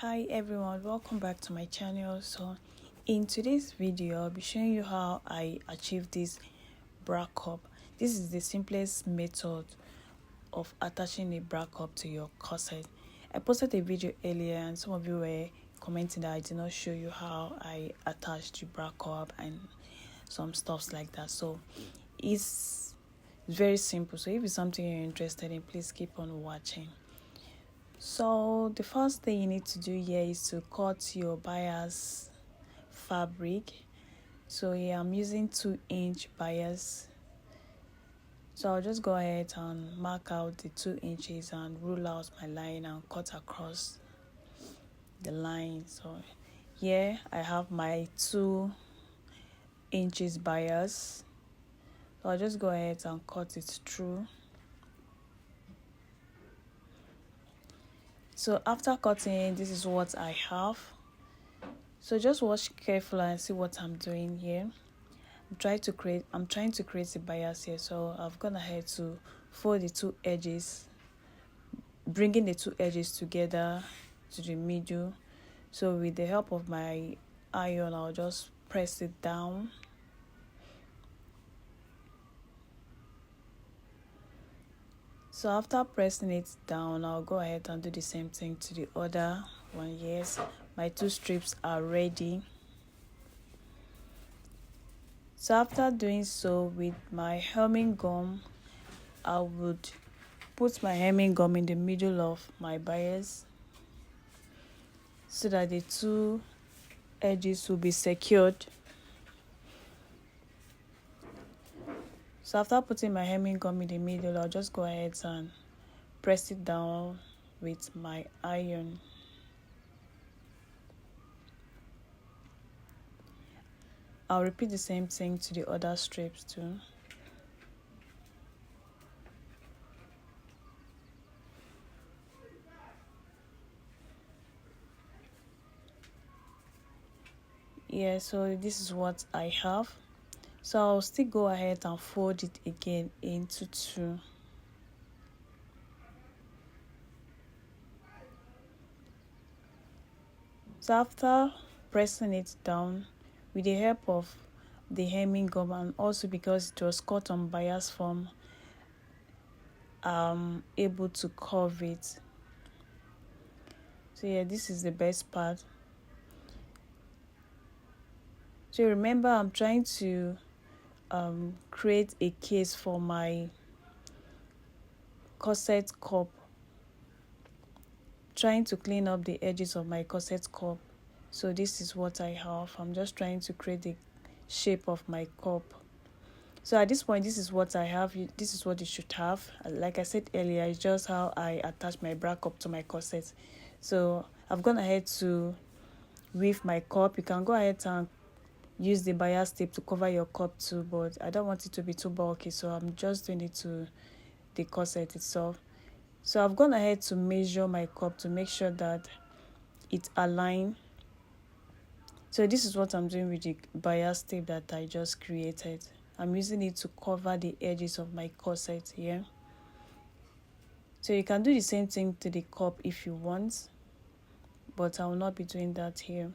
Hi everyone, welcome back to my channel. So in today's video I'll be showing you how I achieved this bra cup. This is the simplest method of attaching a bra cup to your corset. I posted a video earlier and some of you were commenting that I did not show you how I attached the bra cup and some stuffs like that. So it's very simple. So if it's something you're interested in, please keep on watching. So the first thing you need to do here is to cut your bias fabric. So here I'm using 2-inch bias. So I'll just go ahead and mark out the 2 inches and rule out my line and cut across the line. So here I have my 2 inches bias. So I'll just go ahead and cut it through. So after cutting, this is what I have. So just watch carefully and see what I'm doing here. I'm trying to create a bias here. So I've gone ahead to fold the 2 edges, bringing the 2 edges together to the middle. So with the help of my iron, I'll just press it down. So after pressing it down, I'll go ahead and do the same thing to the other one. Yes, my 2 strips are ready. So after doing so, with my hemming gum, I would put my hemming gum in the middle of my bias so that the 2 edges will be secured. So after putting my hemming gum in the middle, I'll just go ahead and press it down with my iron. I'll repeat the same thing to the other strips too. Yeah, so this is what I have. So I'll still go ahead and fold it again into 2. So after pressing it down with the help of the hemming gum, and also because it was cut on bias form, I'm able to curve it. So yeah, this is the best part. So remember, I'm trying to create a case for my corset cup, trying to clean up the edges of my corset cup. So this is what I have. I'm just trying to create the shape of my cup. So at this point, this is what I have. This is what you should have. Like I said earlier, it's just how I attach my bra cup to my corset. So I've gone ahead to weave my cup. You can go ahead and use the bias tape to cover your cup too, but I don't want it to be too bulky, so I'm just doing it to the corset itself. So I've gone ahead to measure my cup to make sure that it's aligned. So this is what I'm doing with the bias tape that I just created. I'm using it to cover the edges of my corset here. So you can do the same thing to the cup if you want, but I will not be doing that here.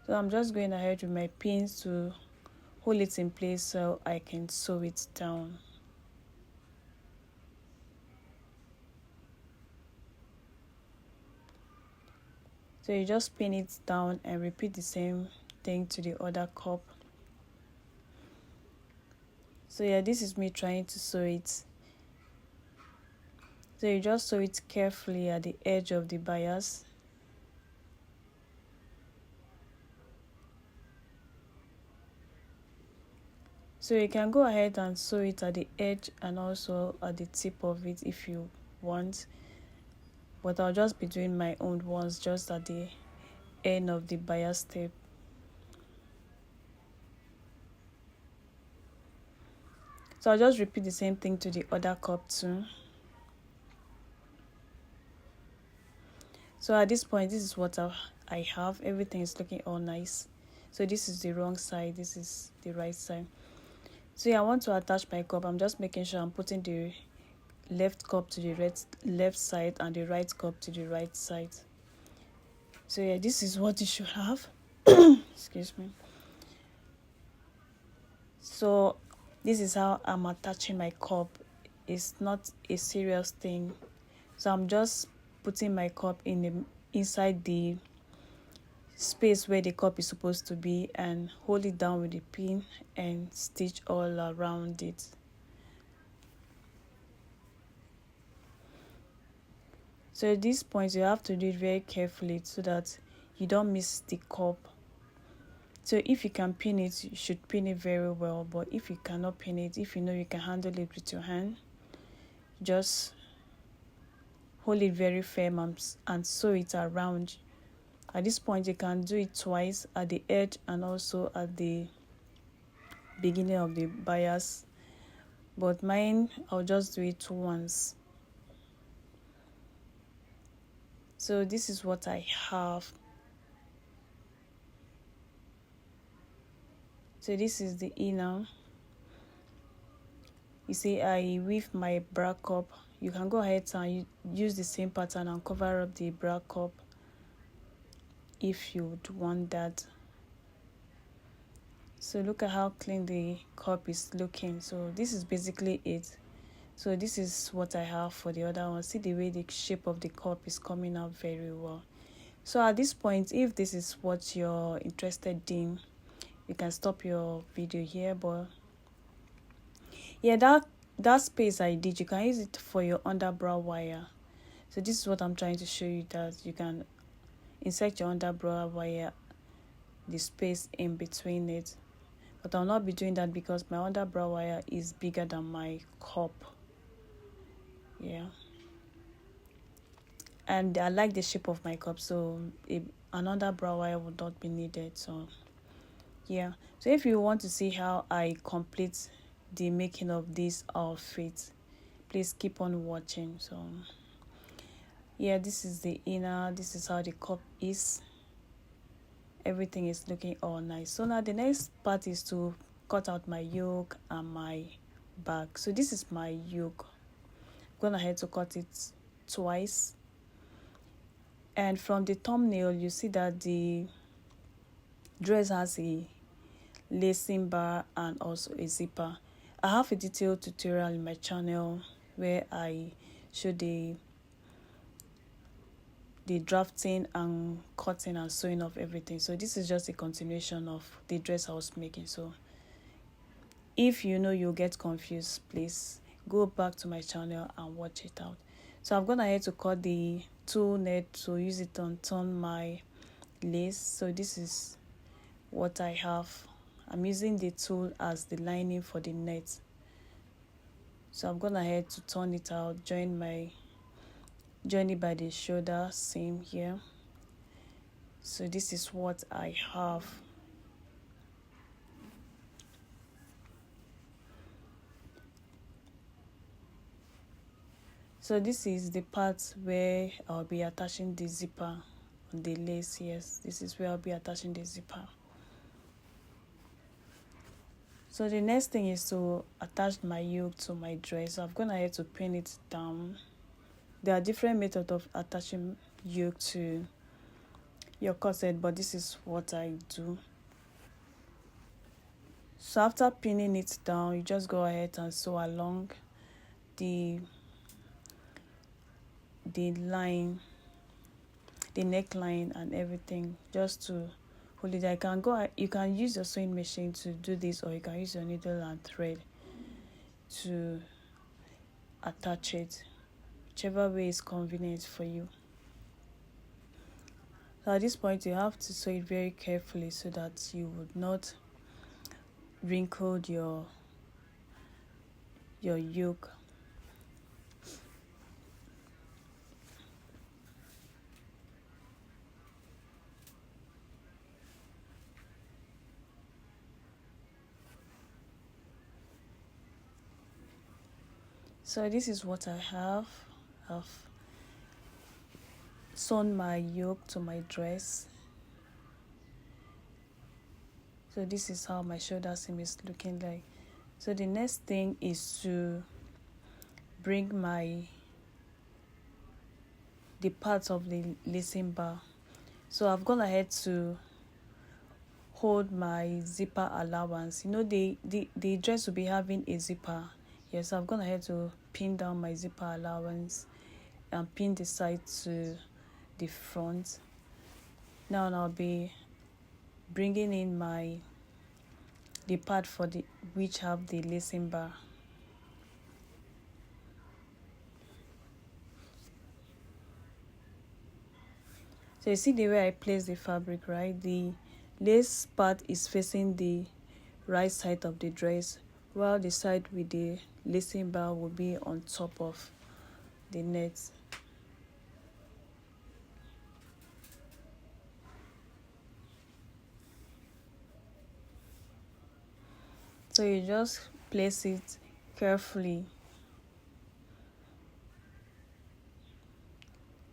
So I'm just going ahead with my pins to hold it in place so I can sew it down. So you just pin it down and repeat the same thing to the other cup. So yeah, this is me trying to sew it. So you just sew it carefully at the edge of the bias. So you can go ahead and sew it at the edge and also at the tip of it if you want. But I'll just be doing my own ones just at the end of the bias tape. So I'll just repeat the same thing to the other cup too. So at this point, this is what I have. Everything is looking all nice. So this is the wrong side, this is the right side. So yeah, I want to attach my cup. I'm just making sure I'm putting the left cup to the left side and the right cup to the right side. So yeah, this is what you should have. Excuse me. So this is how I'm attaching my cup. It's not a serious thing. So I'm just putting my cup inside the space where the cup is supposed to be and hold it down with the pin and stitch all around it. So at this point you have to do it very carefully so that you don't miss the cup. So if you can pin it, you should pin it very well, but if you cannot pin it, if you know you can handle it with your hand, just hold it very firm and sew it around. At this point you can do it twice, at the edge and also at the beginning of the bias, but mine I'll just do it once. So this is what I have. So this is the inner. You see I weave my bra cup. You can go ahead and use the same pattern and cover up the bra cup if you would want that. So look at how clean the cup is looking. So this is basically it. So this is what I have for the other one. See the way the shape of the cup is coming out very well. So at this point, if this is what you're interested in, you can stop your video here. But yeah, that space I did, you can use it for your underbrow wire. So this is what I'm trying to show you, that you can insert your underbrow wire, the space in between it. But I'll not be doing that because my underbrow wire is bigger than my cup. Yeah. And I like the shape of my cup, so another brow wire would not be needed. So yeah, so if you want to see how I complete the making of this outfit, please keep on watching. So yeah, this is the inner, this is how the cup is. Everything is looking all nice. So now the next part is to cut out my yoke and my back. So this is my yoke. I'm gonna have to cut it twice. And from the thumbnail you see that the dress has a lacing bar and also a zipper. I have a detailed tutorial in my channel where I show the drafting and cutting and sewing of everything. So this is just a continuation of the dress I was making. So if you know you'll get confused, please go back to my channel and watch it out. So I'm gonna have to cut the tulle net to use it on turn my lace. So this is what I have. I'm using the tulle as the lining for the net. So I'm gonna head to turn it out, join it by the shoulder seam here. So this is what I have. So this is the part where I'll be attaching the zipper on the lace. Yes, this is where I'll be attaching the zipper. So the next thing is to attach my yoke to my dress. So I'm gonna have to pin it down. There are different methods of attaching yoke to your corset, but this is what I do. So after pinning it down, you just go ahead and sew along the line, the neckline and everything, just to hold it. You can use your sewing machine to do this, or you can use your needle and thread to attach it, whichever way is convenient for you. So at this point you have to sew it very carefully so that you would not wrinkle your yoke. So this is what I have. I've sewn my yoke to my dress. So this is how my shoulder seam is looking like. So the next thing is to bring the parts of the lacing bar. So I've gone ahead to hold my zipper allowance. The dress will be having a zipper. Yes, so I've gone ahead to pin down my zipper allowance and pin the side to the front. Now I'll be bringing in the part for the which have the lacing bar. So you see the way I place the fabric, right? The lace part is facing the right side of the dress, while the side with the lacing bar will be on top of the net. So you just place it carefully.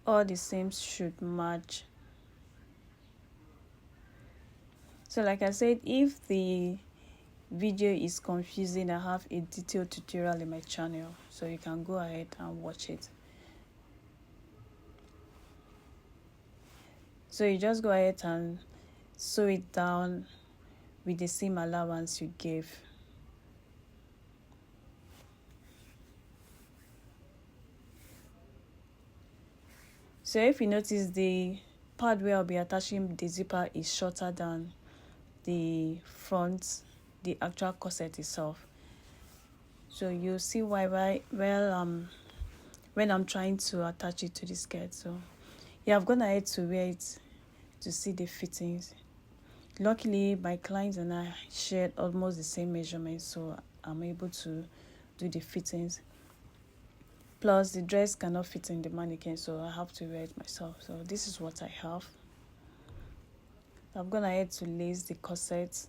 All the seams should match. So like I said, if the video is confusing, I have a detailed tutorial in my channel, so you can go ahead and watch it. So you just go ahead and sew it down with the seam allowance you gave. So if you notice, the part where I'll be attaching the zipper is shorter than the front, the actual corset itself. So you'll see why when I'm trying to attach it to the skirt. So yeah, I've gone ahead to wear it to see the fittings. Luckily, my clients and I shared almost the same measurements, so I'm able to do the fittings. Plus, the dress cannot fit in the mannequin, so I have to wear it myself. So this is what I have. I'm gonna ahead to lace the corset.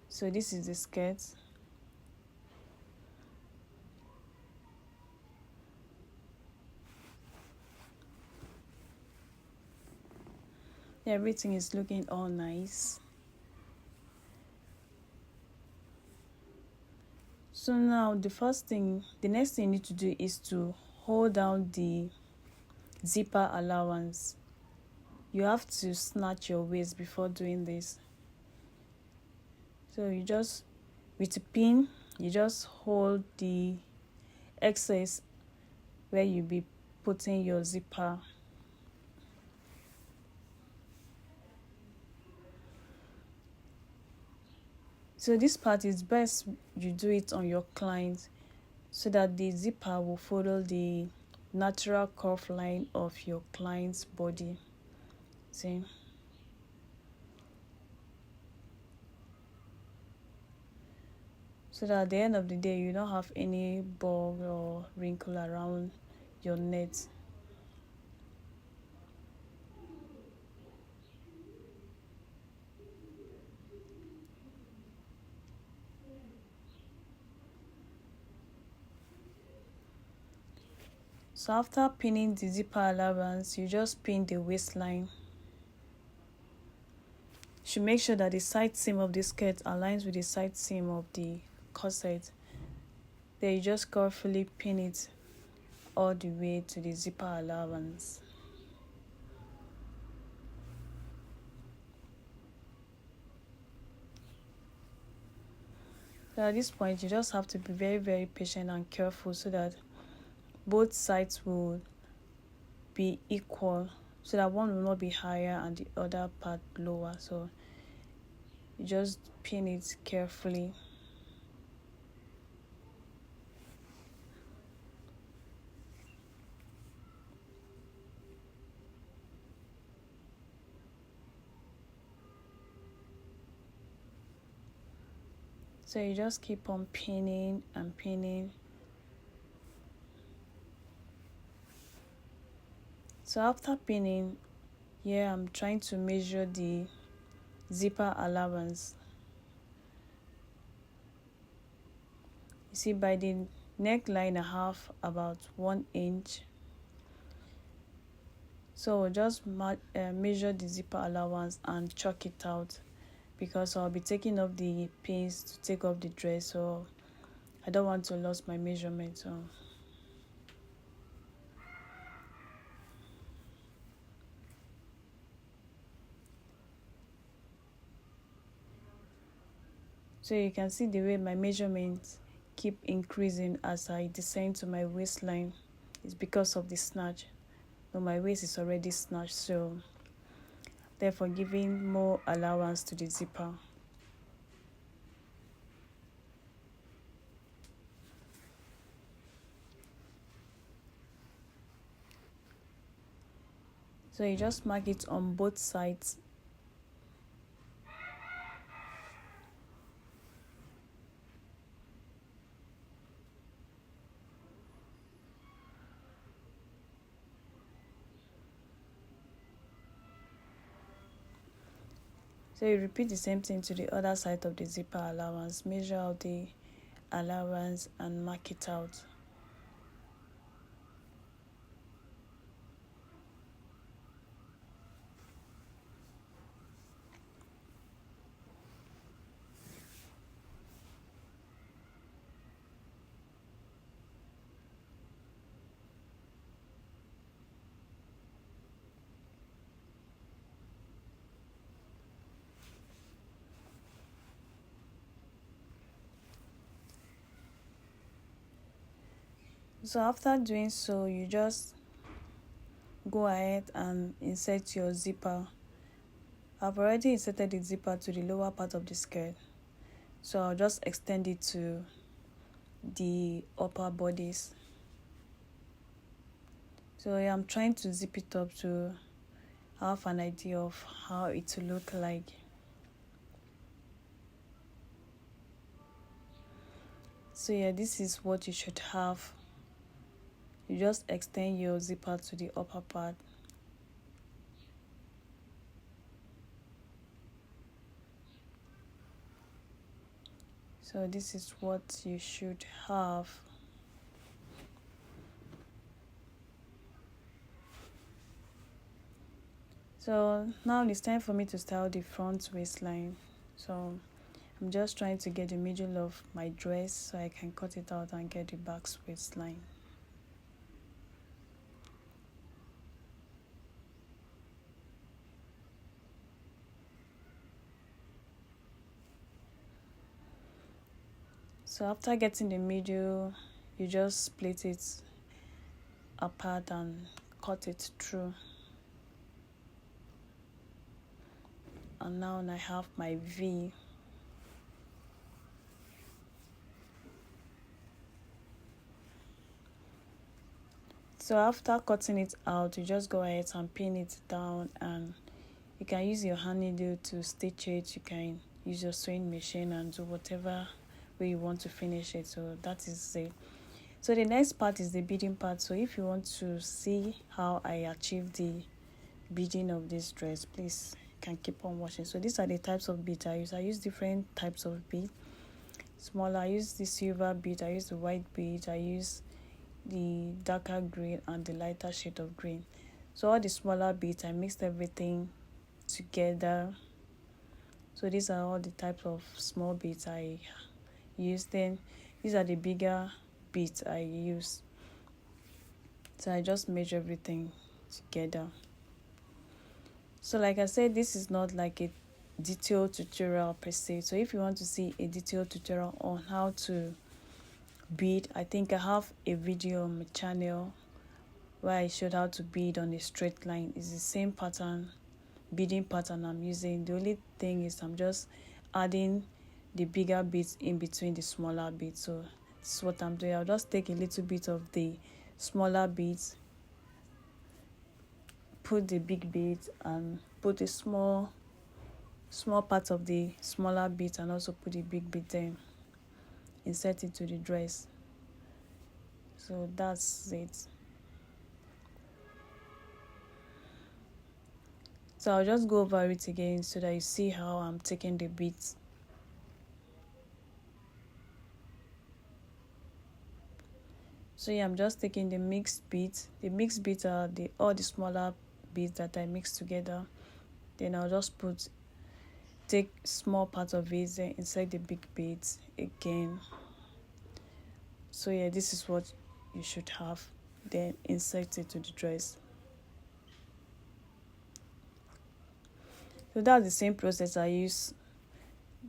So this is the skirt. Everything is looking all nice. So now the next thing you need to do is to hold down the zipper allowance. You have to snatch your waist before doing this. So you just, with a pin, you just hold the excess where you'll be putting your zipper. So this part is best you do it on your client so that the zipper will follow the natural curve line of your client's body. See? So that at the end of the day, you don't have any bug or wrinkle around your net. So after pinning the zipper allowance, you just pin the waistline. You should make sure that the side seam of the skirt aligns with the side seam of the corset. Then you just carefully pin it all the way to the zipper allowance. So at this point, you just have to be very, very patient and careful so that both sides will be equal, so that one will not be higher and the other part lower. So you just pin it carefully. So you just keep on pinning and pinning. So after pinning, here I'm trying to measure the zipper allowance. You see, by the neckline I have about 1 inch. So just measure the zipper allowance and chalk it out. because I'll be taking off the pins to take off the dress, so I don't want to lose my measurement. So you can see the way my measurements keep increasing as I descend to my waistline. It's because of the snatch. So my waist is already snatched, so therefore giving more allowance to the zipper. So you just mark it on both sides. So you repeat the same thing to the other side of the zipper allowance. Measure out the allowance and mark it out. So after doing so, you just go ahead and insert your zipper. I've already inserted the zipper to the lower part of the skirt, so I'll just extend it to the upper bodice. So I'm trying to zip it up to have an idea of how it will look like. So yeah, this is what you should have. You just extend your zipper to the upper part. So this is what you should have. So now it's time for me to style the front waistline. So I'm just trying to get the middle of my dress so I can cut it out and get the back waistline. So after getting the middle, you just split it apart and cut it through. And now I have my V. So after cutting it out, you just go ahead and pin it down, and you can use your hand needle to stitch it. You can use your sewing machine and do whatever way you want to finish it. So that is it. So the next part is the beading part. So if you want to see how I achieve the beading of this dress, please can keep on watching. So these are the types of beads I use. I use different types of bead. Smaller, I use the silver bead, I use the white bead, I use the darker green and the lighter shade of green. So all the smaller beads, I mixed everything together. So these are all the types of small beads I use. Then these are the bigger beads I use. So I just measure everything together. So like I said, this is not like a detailed tutorial per se. So if you want to see a detailed tutorial on how to bead, I think I have a video on my channel where I showed how to bead on a straight line. It's the same pattern, beading pattern I'm using. The only thing is I'm just adding the bigger beads in between the smaller beads. So this is what I'm doing. I'll just take a little bit of the smaller beads, put the big beads, and put a small part of the smaller beads, and also put the big bead then insert it to the dress. So that's it. So I'll just go over it again so that you see how I'm taking the beads. So yeah, I'm just taking the mixed beads. The mixed beads are all the smaller beads that I mix together. Then I'll just put take small part of it, then insert the big beads again. So yeah, this is what you should have, then insert it to the dress. So that's the same process I use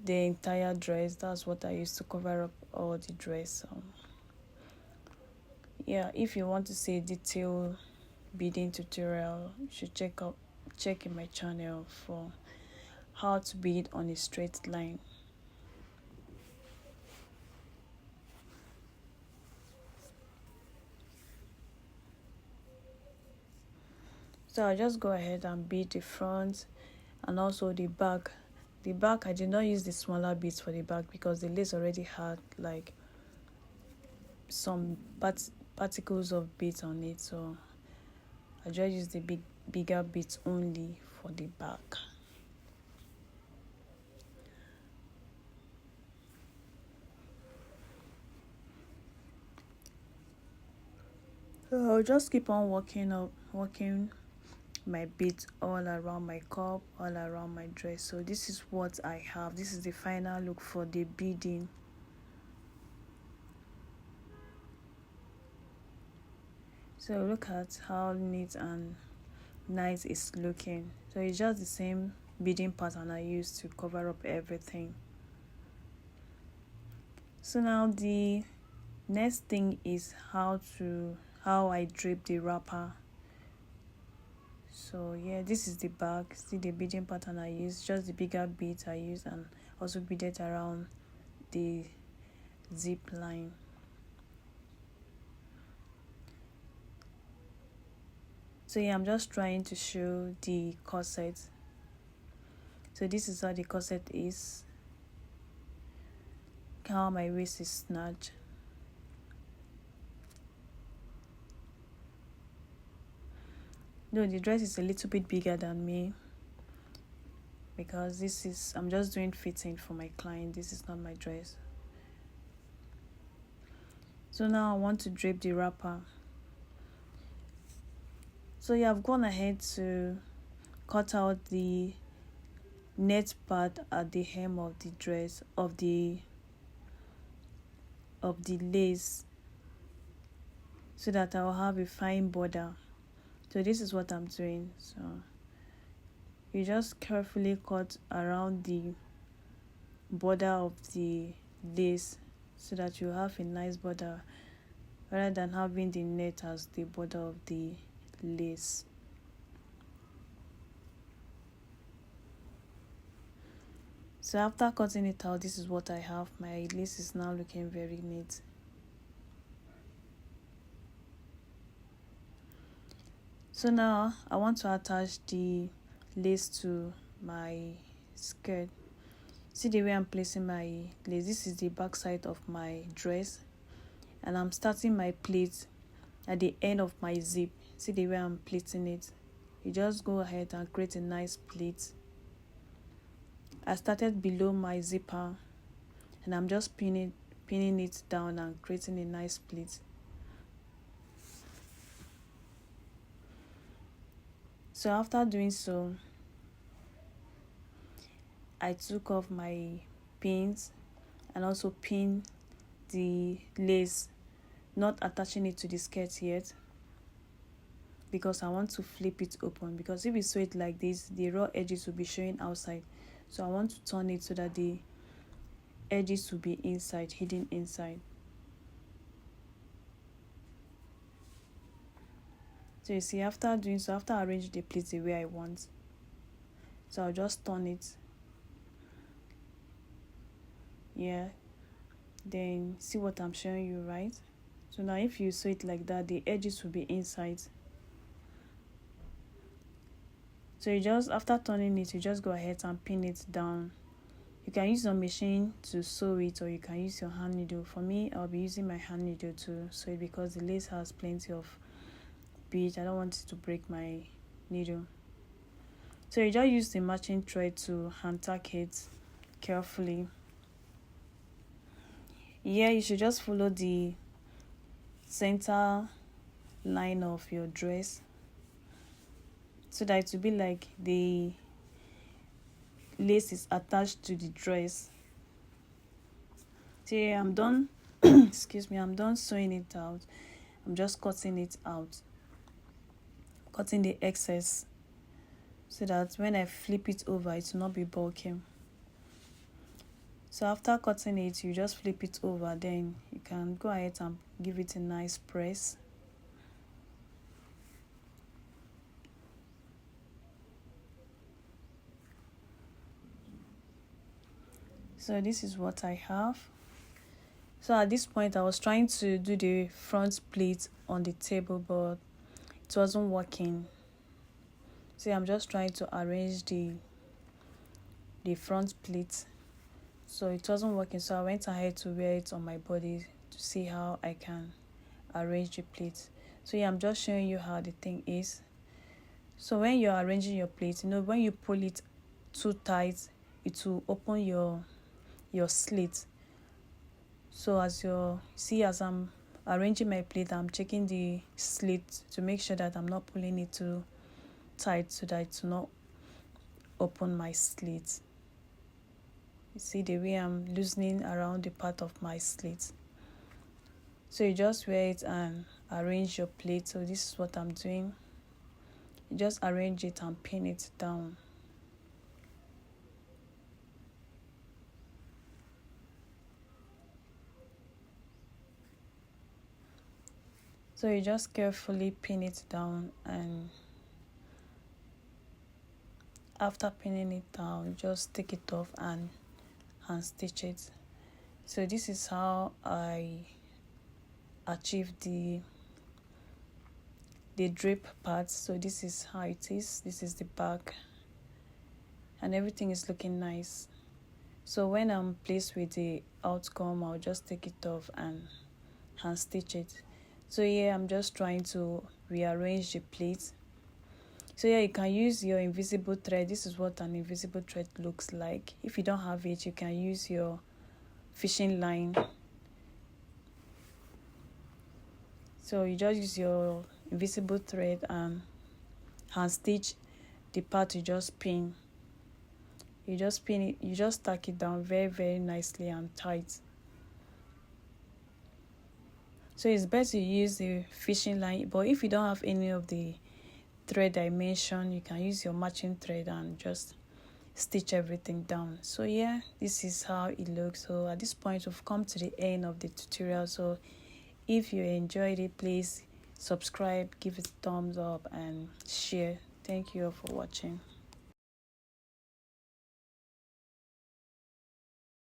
the entire dress. That's what I use to cover up all the dress. Yeah, if you want to see a detailed beading tutorial, you should check in my channel for how to bead on a straight line. So I'll just go ahead and bead the front and also the back. The back, I did not use the smaller beads for the back because the lace already had like some particles of beads on it, so I just use the bigger beads only for the back. So I'll just keep on working my beads all around my cup, all around my dress. So this is what I have. This is the final look for the beading. So look at how neat and nice it's looking. So it's just the same beading pattern I used to cover up everything. So now the next thing is how I drape the wrapper. So yeah, this is the back. See the beading pattern I use, just the bigger beads I use, and also beaded around the zip line. So yeah, I'm just trying to show the corset. So this is how the corset is, how my waist is snatched. No, the dress is a little bit bigger than me because I'm just doing fitting for my client. This is not my dress. So now I want to drape the wrapper. So yeah, I've gone ahead to cut out the net part at the hem of the dress of the lace so that I'll have a fine border. So this is what I'm doing. So you just carefully cut around the border of the lace so that you have a nice border rather than having the net as the border of the lace. So after cutting it out, this is what I have. My lace is now looking very neat. So now I want to attach the lace to my skirt. See the way I'm placing my lace. This is the back side of my dress, and I'm starting my pleat at the end of my zip. See the way I'm pleating it. You just go ahead and create a nice pleat. I started below my zipper and I'm just pinning it down and creating a nice pleat. So after doing so, I took off my pins and also pinned the lace, not attaching it to the skirt yet because I want to flip it open, because if you sew it like this, the raw edges will be showing outside. So I want to turn it so that the edges will be inside, hidden inside. So you see, after I arrange the pleats the way I want, so I'll just turn it. Yeah, then see what I'm showing you, right? So now if you sew it like that, the edges will be inside. So you just, after turning it, you just go ahead and pin it down. You can use your machine to sew it, or you can use your hand needle. For me, I'll be using my hand needle to sew it because the lace has plenty of bead. I don't want it to break my needle. So you just use the matching thread to hand tack it carefully. Yeah, you should just follow the center line of your dress so that it will be like lace is attached to the dress. So yeah, I'm done excuse me, I'm done sewing it out. I'm just cutting it out, cutting the excess, so that when I flip it over it will not be bulking. So after cutting it, you just flip it over, then you can go ahead and give it a nice press. So this is what I have. So at this point I was trying to do the front pleat on the table, but it wasn't working. So I'm just trying to arrange the front pleat. So it wasn't working, so I went ahead to wear it on my body to see how I can arrange the pleat. So yeah, I'm just showing you how the thing is. So when you're arranging your plate, when you pull it too tight, it will open your slit. So as I'm arranging my plate, I'm checking the slit to make sure that I'm not pulling it too tight, so that it will not open my slit. You see the way I'm loosening around the part of my slit. So you just wear it and arrange your plate. So this is what I'm doing. You just arrange it and pin it down. So you just carefully pin it down, and after pinning it down, you just take it off and stitch it. So this is how I achieved the drape part. So this is how it is. This is the back, and everything is looking nice. So when I'm pleased with the outcome, I'll just take it off and stitch it. So here I'm just trying to rearrange the plate. So yeah, you can use your invisible thread. This is what an invisible thread looks like. If you don't have it, you can use your fishing line. So you just use your invisible thread and hand stitch the part you just pin. You just pin it, you just tack it down very, very nicely and tight. So it's best to use the fishing line, but if you don't have any of the thread I mentioned, you can use your matching thread and just stitch everything down. So yeah, this is how it looks. So at this point we've come to the end of the tutorial. So if you enjoyed it, please subscribe, give it a thumbs up and share. Thank you all for watching.